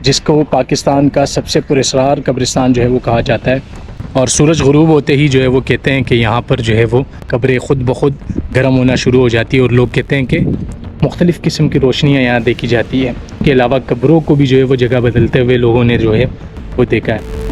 जिसको पाकिस्तान का सबसे पुरस्कार कब्रिस्तान जो है वो कहा जाता है। और सूरज गुरूब होते ही जो है वो कहते हैं कि यहाँ पर जो है वो कब्रें ख़ुद ब खुद गर्म होना शुरू हो जाती है और लोग कहते हैं कि मुख्तलिफ़ किस्म की रोशनियाँ यहाँ देखी जाती है। के अलावा कब्रों को भी जो है वो जगह बदलते हुए लोगों ने जो है वो देखा है।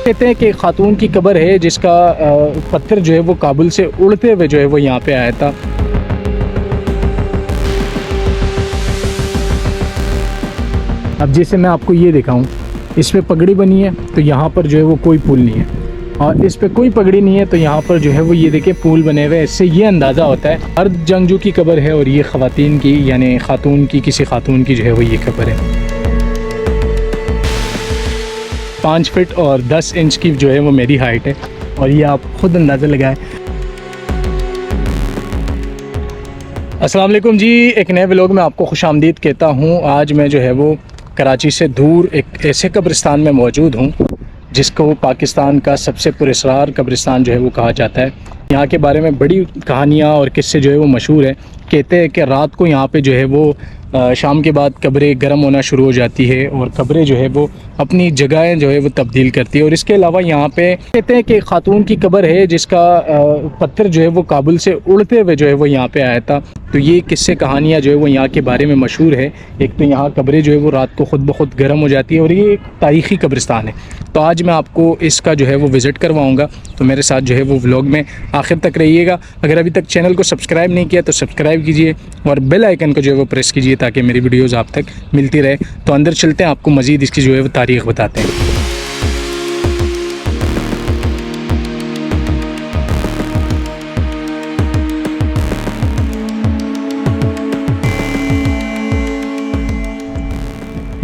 कहते हैं कि खातून की कब्र है जिसका पत्थर जो है वो काबुल से उड़ते हुए जो है वो यहाँ पे आया था। अब जैसे मैं आपको ये दिखाऊं, इस पे पगड़ी बनी है तो यहाँ पर जो है वो कोई पुल नहीं है, और इस पे कोई पगड़ी नहीं है तो यहाँ पर जो है वो ये देखिए पुल बने हुए। इससे ये अंदाज़ा होता है मर्द जंगजू की कब्र है और ये ख़वातीन की यानी खातून की, किसी खातून की जो है वो ये कब्र है। 5 फीट और 10 इंच की जो है वो मेरी हाइट है और ये आप ख़ुद अंदाज़ा लगाएं। अस्सलाम वालेकुम जी, एक नए व्लॉग में आपको खुशामदीद कहता हूँ। आज मैं जो है वो कराची से दूर एक ऐसे कब्रिस्तान में मौजूद हूँ जिसको पाकिस्तान का सबसे पुरस्कार कब्रिस्तान जो है वो कहा जाता है। यहाँ के बारे में बड़ी कहानियाँ और किस्से जो है वो मशहूर है। कहते हैं कि रात को यहाँ पे जो है वो शाम के बाद कब्रें गर्म होना शुरू हो जाती है और कब्रें जो है वो अपनी जगहें जो है वो तब्दील करती है। और इसके अलावा यहाँ पे कहते हैं कि खातून की कब्र है जिसका पत्थर जो है वो काबुल से उड़ते हुए जो है वो यहाँ पे आया था। तो ये किस्से कहानियाँ जो है वो यहाँ के बारे में मशहूर है। एक तो यहाँ कब्रें जो है वो रात को ख़ुद ब खुद गर्म हो जाती है और ये एक तारीख़ी कब्रिस्तान है। तो आज मैं आपको इसका जो है वो विज़िट करवाऊँगा, तो मेरे साथ जो है वो व्लॉग में आखिर तक रहिएगा। अगर अभी तक चैनल को सब्सक्राइब नहीं किया तो सब्सक्राइब कीजिए और बेल आइकन को जो है वो प्रेस कीजिए ताकि मेरी वीडियोज़ आप तक मिलती रहे। तो अंदर चलते हैं, आपको मज़ीद इसकी जो है वो तारीख़ बताते हैं।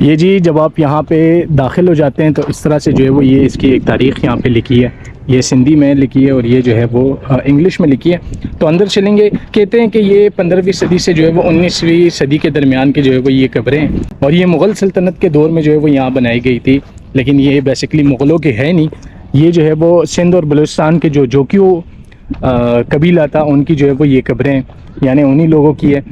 ये जी जब आप यहाँ पे दाखिल हो जाते हैं तो इस तरह से जो है वो ये इसकी एक तारीख़ यहाँ पे लिखी है। ये सिंधी में लिखी है और ये जो है वो इंग्लिश में लिखी है। तो अंदर चलेंगे। कहते हैं कि ये 15वीं सदी से जो है वो 19वीं सदी के दरमियान के जो है वो ये कब्रें हैं और ये मुग़ल सल्तनत के दौर में जो है वो यहाँ बनाई गई थी। लेकिन ये बेसिकली मुग़लों के है नहीं, ये जो है वो सिंध और बलूचिस्तान के जो जोकियों कबीला था उनकी जो है वो ये कब्रें यानी उन्हीं लोगों की है।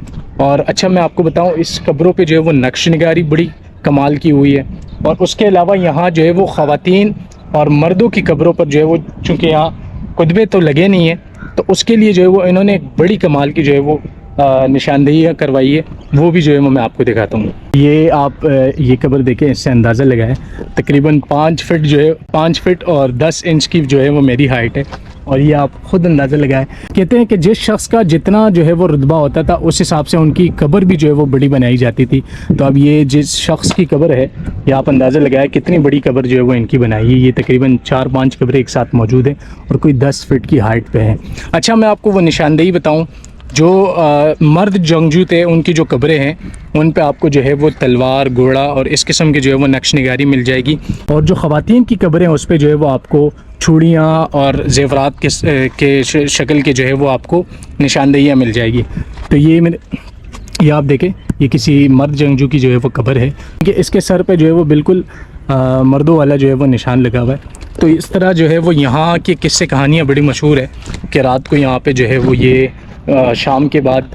और अच्छा मैं आपको बताऊँ, इस कब्रों पर जो है वो नक्श निगारी बड़ी कमाल की हुई है। और उसके अलावा यहाँ जो है वो ख़वातीन और मर्दों की कब्रों पर जो है वो चूँकि यहाँ कुतबे तो लगे नहीं हैं तो उसके लिए जो है वो इन्होंने एक बड़ी कमाल की जो है वो निशानदेही करवाई है। वो भी जो है मैं आपको दिखाता हूँ। ये आप ये कब्र देखें, इससे अंदाज़ा लगाएं तकरीबन 5 फीट जो है 5 फीट और 10 इंच की जो है वो मेरी हाइट है और ये आप ख़ुद अंदाज़ा लगाएं। कहते हैं कि जिस शख्स का जितना जो है वो रुतबा होता था उस हिसाब से उनकी कब्र भी जो है वो बड़ी बनाई जाती थी। तो अब ये जिस शख्स की कब्र है ये आप अंदाज़ा लगाएं कितनी बड़ी कब्र जो है वो इनकी बनाई है। ये तकरीबन 4-5 कब्रें एक साथ मौजूद हैं और कोई 10 फीट की हाइट पे है। अच्छा मैं आपको वो निशानदेही बताऊँ, जो मर्द जंगजू थे उनकी जो कब्रें हैं उन पे आपको जो है वो तलवार, घोड़ा और इस किस्म की जो है वो नक्श निगारी मिल जाएगी। और जो ख़वातीन की कब्रें हैं उस पे जो है वो आपको चूड़ियाँ और जेवरात के शक्ल के जो है वो आपको निशानदेहियाँ मिल जाएगी। तो ये आप देखें, ये किसी मर्द जंगजू की जो है वो कब्र है कि इसके सर पे जो है वो बिल्कुल मर्दों वाला जो है वो निशान लगा हुआ है। तो इस तरह जो है वो यहाँ की किस्से कहानियाँ बड़ी मशहूर है कि रात को यहाँ पे जो है वो ये शाम के बाद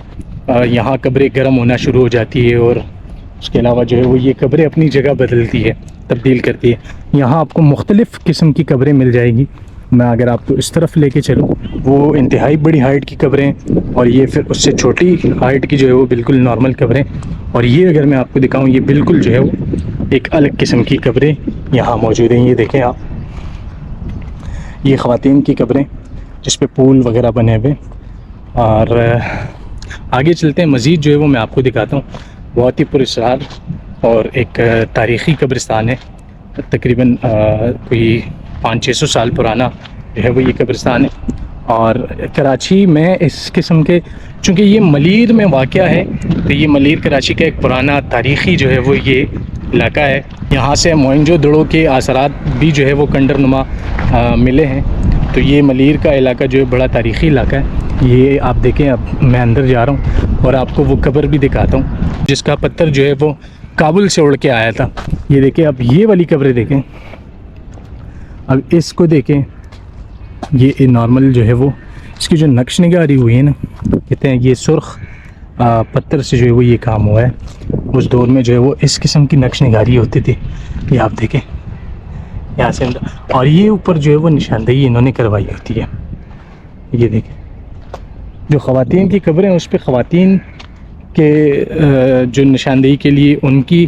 यहाँ कब्रें गर्म होना शुरू हो जाती है और उसके अलावा जो है वो ये कब्रें अपनी जगह बदलती है, तब्दील करती है। यहाँ आपको मुख्तलिफ़ किस्म की कब्रें मिल जाएगी। मैं अगर आपको इस तरफ लेके चलूँ, वो इंतहाई बड़ी हाइट की कब्रें और ये फिर उससे छोटी हाइट की जो है वो बिल्कुल नॉर्मल कब्रें। और ये अगर मैं आपको दिखाऊँ, ये बिल्कुल जो है वो एक अलग किस्म की कब्रें यहाँ मौजूद हैं। ये देखें आप, ये ख़वातीन की कब्रें जिस पे पूल वगैरह बने हुए। और आगे चलते हैं, मज़ीद जो है वो मैं आपको दिखाता हूँ। बहुत ही पुरस्कार और एक तारीख़ी कब्रिस्तान है, तकरीबन कोई 500-600 साल पुराना जो है वो ये कब्रिस्तान है। और कराची में इस किस्म के, चूँकि ये मलीर में वाक़या है तो ये मलीर कराची का एक पुराना तारीख़ी जो है वो ये इलाका है। यहाँ से मोहनजोदड़ो के आसरात भी जो है वो कंडरनुमा मिले हैं। तो ये मलीर का इलाका जो है बड़ा तारीख़ी इलाका है। ये आप देखें, अब मैं अंदर जा रहा हूँ और आपको वो कब्र भी दिखाता हूँ जिसका पत्थर जो है वो काबुल से उड़ के आया था। ये देखें, अब ये वाली कब्रें देखें, अब इसको देखें, ये नॉर्मल जो है वो इसकी जो नक्श निगारी हुई है ना, कहते हैं ये सुर्ख पत्थर से जो है वो ये काम हुआ है। उस दौर में जो है वो इस किस्म की नक्श निगारी होती थी, ये आप देखें यहाँ से अंदर। और ये ऊपर जो है वो निशानदेही इन्होंने करवाई होती है, ये देखें। जो ख़वातीन की कब्रें हैं उस पर ख़वातीन के जो निशानदेही के लिए उनकी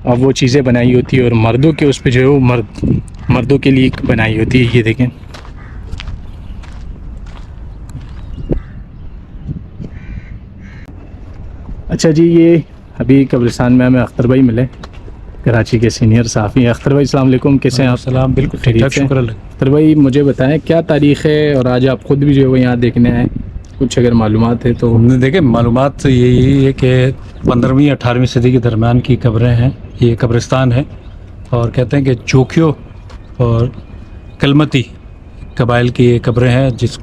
वो चीज़ें बनाई होती है, और मर्दों के उस पर जो है वो मर्दों के लिए बनाई होती है, ये देखें। अच्छा जी, ये अभी कब्रिस्तान में हमें अख्तर भाई मिले, कराची के सीनियर साफ़ी। अख्तर भाई अस्सलाम वालेकुम, कैसे हैं आप? सलाम, बिल्कुल ठीक ठाक, शुक्र अल्लाह। अख्तर भाई मुझे बताएं क्या तारीख़ है, और आज आप ख़ुद भी जो है वो यहाँ देखने आए, कुछ अगर मालूमात है तो। हमने देखे मालूमात तो यही है कि 15वीं 18वीं सदी के दरमियान की कब्रें हैं, ये कब्रिस्तान है। और कहते हैं कि चोकियो और कलमती कबाइल की ये कब्रें हैं, जिस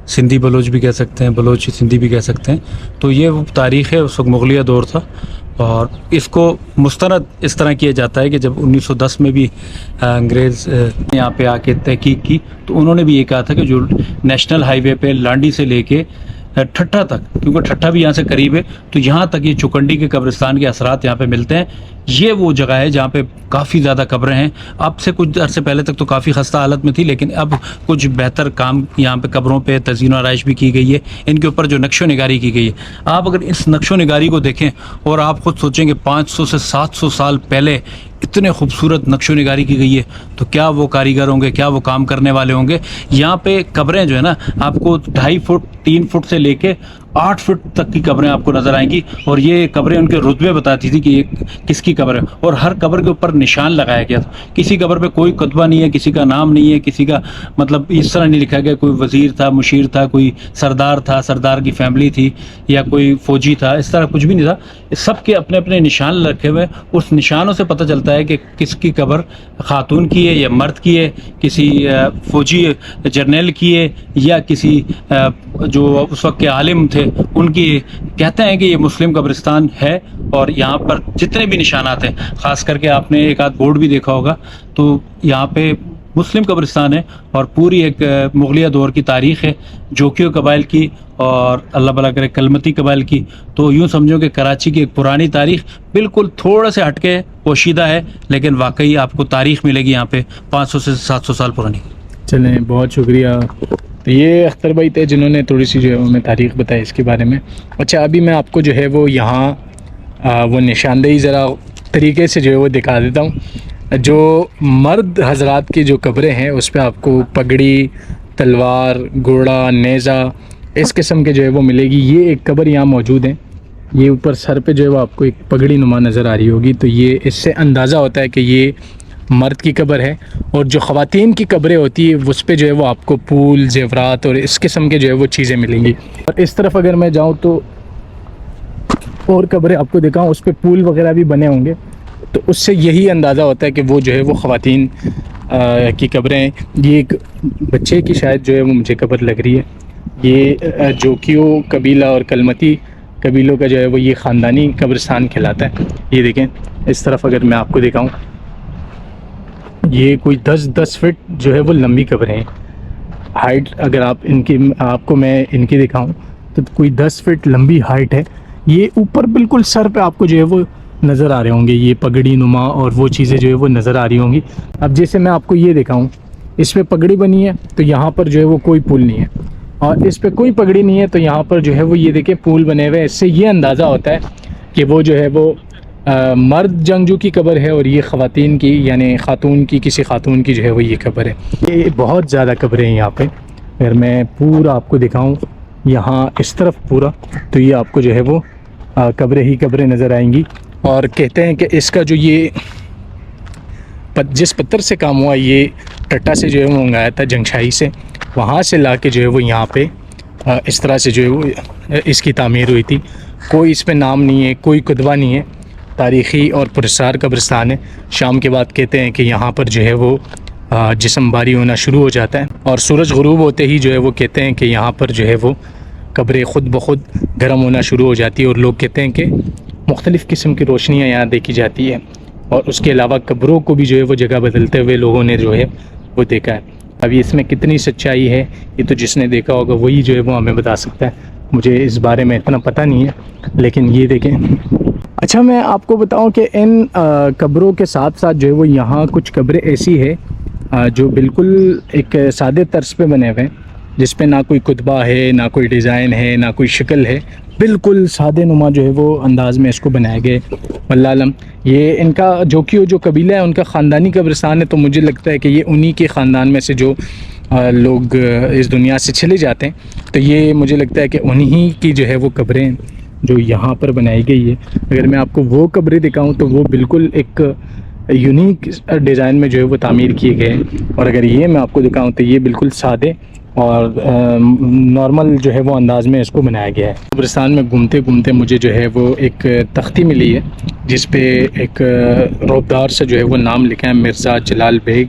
सिंधी बलोच भी कह सकते हैं, बलोच सिंधी भी कह सकते हैं। तो ये वो तारीख़ है, उस वक्त मुग़लिया दौर था। और इसको मुस्तरद इस तरह किया जाता है कि जब 1910 में भी अंग्रेज़ यहाँ पे आके तहकीक की, तो उन्होंने भी ये कहा था कि जो नेशनल हाईवे पे लांडी से लेके ठट्ठा तक, क्योंकि ठट्ठा भी यहाँ से करीब है, तो यहाँ तक ये चुकंडी के कब्रिस्तान के असरात यहाँ पे मिलते हैं। ये वो जगह है जहाँ पे काफ़ी ज़्यादा कब्रें हैं। अब से कुछ अरसे पहले तक तो काफ़ी खस्ता हालत में थी, लेकिन अब कुछ बेहतर काम यहाँ पे कब्रों पे तज़ीन और आराइश भी की गई है। इनके ऊपर जो नक्शो निगारी की गई है, आप अगर इस नक्शो निगारी को देखें और आप खुद सोचेंगे 500 से 700 साल पहले इतने खूबसूरत नक्शो निगारी की गई है, तो क्या वो कारीगर होंगे, क्या वो काम करने वाले होंगे। यहाँ पे कब्रें जो है ना, आपको 2.5 फुट 3 फुट से लेके 8 फुट तक की कब्रें आपको नज़र आएंगी। और ये कब्रें उनके रुतबे बताती थी कि ये किसकी कब्र है, और हर कब्र के ऊपर निशान लगाया गया था। किसी कब्र पे कोई कुतबा नहीं है, किसी का नाम नहीं है, किसी का मतलब इस तरह नहीं लिखा गया कोई वज़ीर था, मुशीर था, कोई सरदार था, सरदार की फैमिली थी, या कोई फ़ौजी था, इस तरह कुछ भी नहीं था। सबके अपने अपने निशान रखे हुए, उस निशानों से पता चलता है कि किसकी कब्र खातून की है या मर्द की है, किसी फ़ौजी जर्नल की है, या किसी जो उस वक्त के आलिम थे उनकी। कहते हैं कि ये मुस्लिम कब्रिस्तान है, और यहाँ पर जितने भी निशानात हैं, ख़ास करके आपने एक आध बोर्ड भी देखा होगा, तो यहाँ पे मुस्लिम कब्रिस्तान है। और पूरी एक मुग़लिया दौर की तारीख़ है, जोकियो कबाइल की और अल्लाह भला करे कलमती कबाइल की। तो यूँ समझो कि कराची की एक पुरानी तारीख़ बिल्कुल थोड़ा से हटके पोशीदा है, लेकिन वाकई आपको तारीख़ मिलेगी यहाँ पे 500 से 700 साल पुरानी। चलें, बहुत शुक्रिया। तो ये अख्तर भाई थे जिन्होंने थोड़ी सी जो है हमें तारीख़ बताई इसके बारे में। अच्छा, अभी मैं आपको जो है वो यहाँ वो निशानदेही ज़रा तरीके से जो है वो दिखा देता हूँ। जो मर्द हजरात की जो कब्रें हैं उस पर आपको पगड़ी, तलवार, घोड़ा, नेज़ा इस किस्म के जो है वो मिलेगी। ये एक कब्र यहाँ मौजूद है, ये ऊपर सर पे जो है वो आपको एक पगड़ी नुमा नज़र आ रही होगी, तो ये इससे अंदाज़ा होता है कि ये मर्द की कब्र है। और जो ख़वातीन की कब्रें होती है उस पर जो है वो आपको फूल, जेवरात और इस किस्म के जो है वो चीज़ें मिलेंगी। और इस तरफ अगर मैं जाऊँ तो और कब्रें आपको दिखाऊँ, उस पर फूल वगैरह भी बने होंगे, तो उससे यही अंदाज़ा होता है कि वो जो है वो ख़वातीन की कब्रें हैं। ये एक बच्चे की शायद जो है वो मुझे कब्र लग रही है। ये जोकियो कबीला और कलमती कबीलों का जो है वो ये ख़ानदानी कब्रिस्तान कहलाता है। ये देखें, इस तरफ अगर मैं आपको दिखाऊँ, ये कोई 10 फीट जो है वो लंबी कब्रें हैं। हाइट अगर आपको मैं इनकी दिखाऊं तो कोई 10 फीट लंबी हाइट है। ये ऊपर बिल्कुल सर पे आपको जो है वो नज़र आ रहे होंगे, ये पगड़ी नुमा और वो चीज़ें जो है वो नज़र आ रही होंगी। अब जैसे मैं आपको ये दिखाऊं, इस पर पगड़ी बनी है, तो यहाँ पर जो है वो कोई पुल नहीं है, और इस पर कोई पगड़ी नहीं है, तो यहाँ पर जो है वो ये देखिए पुल बने हुए हैं। इससे ये अंदाज़ा होता है कि वो जो है वो मर्द जंगजू की कब्र है, और ये ख़वातीन की यानी ख़ातून की, किसी ख़ातून की जो है वो ये कब्र है। ये बहुत ज़्यादा कब्रें हैं यहाँ पे। अगर मैं पूरा आपको दिखाऊं यहाँ इस तरफ पूरा, तो ये आपको जो है वो कब्रें ही कब्रें नज़र आएंगी। और कहते हैं कि इसका जो ये जिस पत्थर से काम हुआ, ये टट्टा से जो है वो मंगाया था, जंगशाही से, वहाँ से ला के जो है वो यहाँ पे इस तरह से जो है वो इसकी तामीर हुई थी। कोई इस पर नाम नहीं है, कोई कुतबा नहीं है, तारीख़ी और पुरस्कार कब्रिस्तान है। शाम के बाद कहते हैं कि यहाँ पर जो है वो जिस्म बारी होना शुरू हो जाता है, और सूरज गुरूब होते ही जो है वो कहते हैं कि यहाँ पर जो है वो कब्रें ख़ुद ब खुद गर्म होना शुरू हो जाती है। और लोग कहते हैं कि मुख्तलिफ़ किस्म की रोशनियाँ यहाँ देखी जाती है, और उसके अलावा कब्रों को भी जो है वो जगह बदलते हुए लोगों ने जो है वो देखा है। अभी इसमें कितनी सच्चाई है ये तो जिसने देखा होगा वही जो है वो हमें बता सकता है। मुझे इस बारे में इतना पता नहीं है, लेकिन ये देखें। अच्छा, मैं आपको बताऊं कि इन कब्रों के साथ साथ जो है वो यहाँ कुछ कब्रें ऐसी है जो बिल्कुल एक सादे तर्ज पे बने हुए हैं, जिस पे ना कोई कुतबा है, ना कोई डिज़ाइन है, ना कोई शक्ल है, बिल्कुल सादे नुमा जो है वो अंदाज़ में इसको बनाए गए। वल्लाह आलम, ये इनका जो कबीला है उनका ख़ानदानी कब्रिस्तान है, तो मुझे लगता है कि ये उन्हीं के ख़ानदान में से जो लोग इस दुनिया से चले जाते हैं, तो ये मुझे लगता है कि उन्हीं की जो है वो कब्रें जो यहाँ पर बनाई गई है। अगर मैं आपको वो कब्रें दिखाऊँ तो वो बिल्कुल एक यूनिक डिज़ाइन में जो है वो तामीर किए गए हैं, और अगर ये मैं आपको दिखाऊँ तो ये बिल्कुल सादे और नॉर्मल जो है वो अंदाज़ में इसको बनाया गया है। कब्रिस्तान में घूमते घूमते मुझे जो है वो एक तख्ती मिली है जिस पे एक रोबदार से जो है वो नाम लिखा है, मिर्ज़ा जलाल बेग,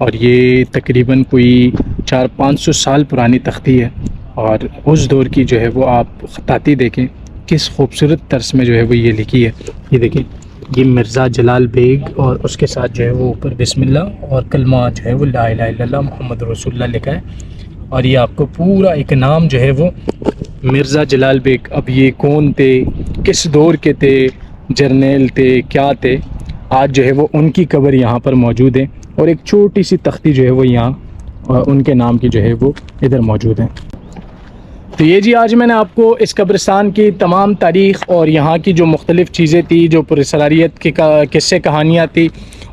और ये तकरीबन कोई 400-500 साल पुरानी तख्ती है। और उस दौर की जो है वो आप ख़ताती देखें किस खूबसूरत तर्ज में जो है वो ये लिखी है। ये देखें, ये मिर्ज़ा जलाल बेग और उसके साथ जो है वो ऊपर बिस्मिल्लाह और कलमा जो है वो ला इलाहा इल्लल्लाह मुहम्मद रसूलुल्लाह लिखा है। और ये आपको पूरा एक नाम जो है वो मिर्ज़ा जलाल बेग, अब ये कौन थे, किस दौर के थे, जर्नैल थे, क्या थे, आज जो है वो उनकी कब्र यहाँ पर मौजूद है, और एक छोटी सी तख्ती जो है वो यहाँ उनके नाम की जो है वो इधर मौजूद है। तो ये जी, आज मैंने आपको इस कब्रिस्तान की तमाम तारीख़ और यहाँ की जो मुख्तलिफ़ चीज़ें थी, जो पुरसरारियत की किस्से कहानियाँ थी,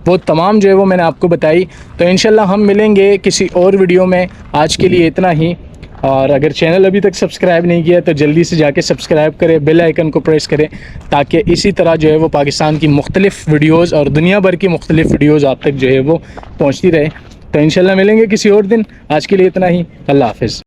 वो तमाम जो है वो मैंने आपको बताई। तो इंशाल्लाह हम मिलेंगे किसी और वीडियो में। आज के लिए इतना ही, और अगर चैनल अभी तक सब्सक्राइब नहीं किया तो जल्दी से जाके सब्सक्राइब करें, बेल आइकन को प्रेस करें, ताकि इसी तरह जो है वो पाकिस्तान की मुख्तलिफ़ वीडियोज़ और दुनिया भर की मुख्तलिफ़ वीडियोज़ आप तक जो है वो पहुँचती रहे। तो इंशाल्लाह मिलेंगे किसी और दिन। आज के लिए इतना ही, अल्लाह हाफ़िज़।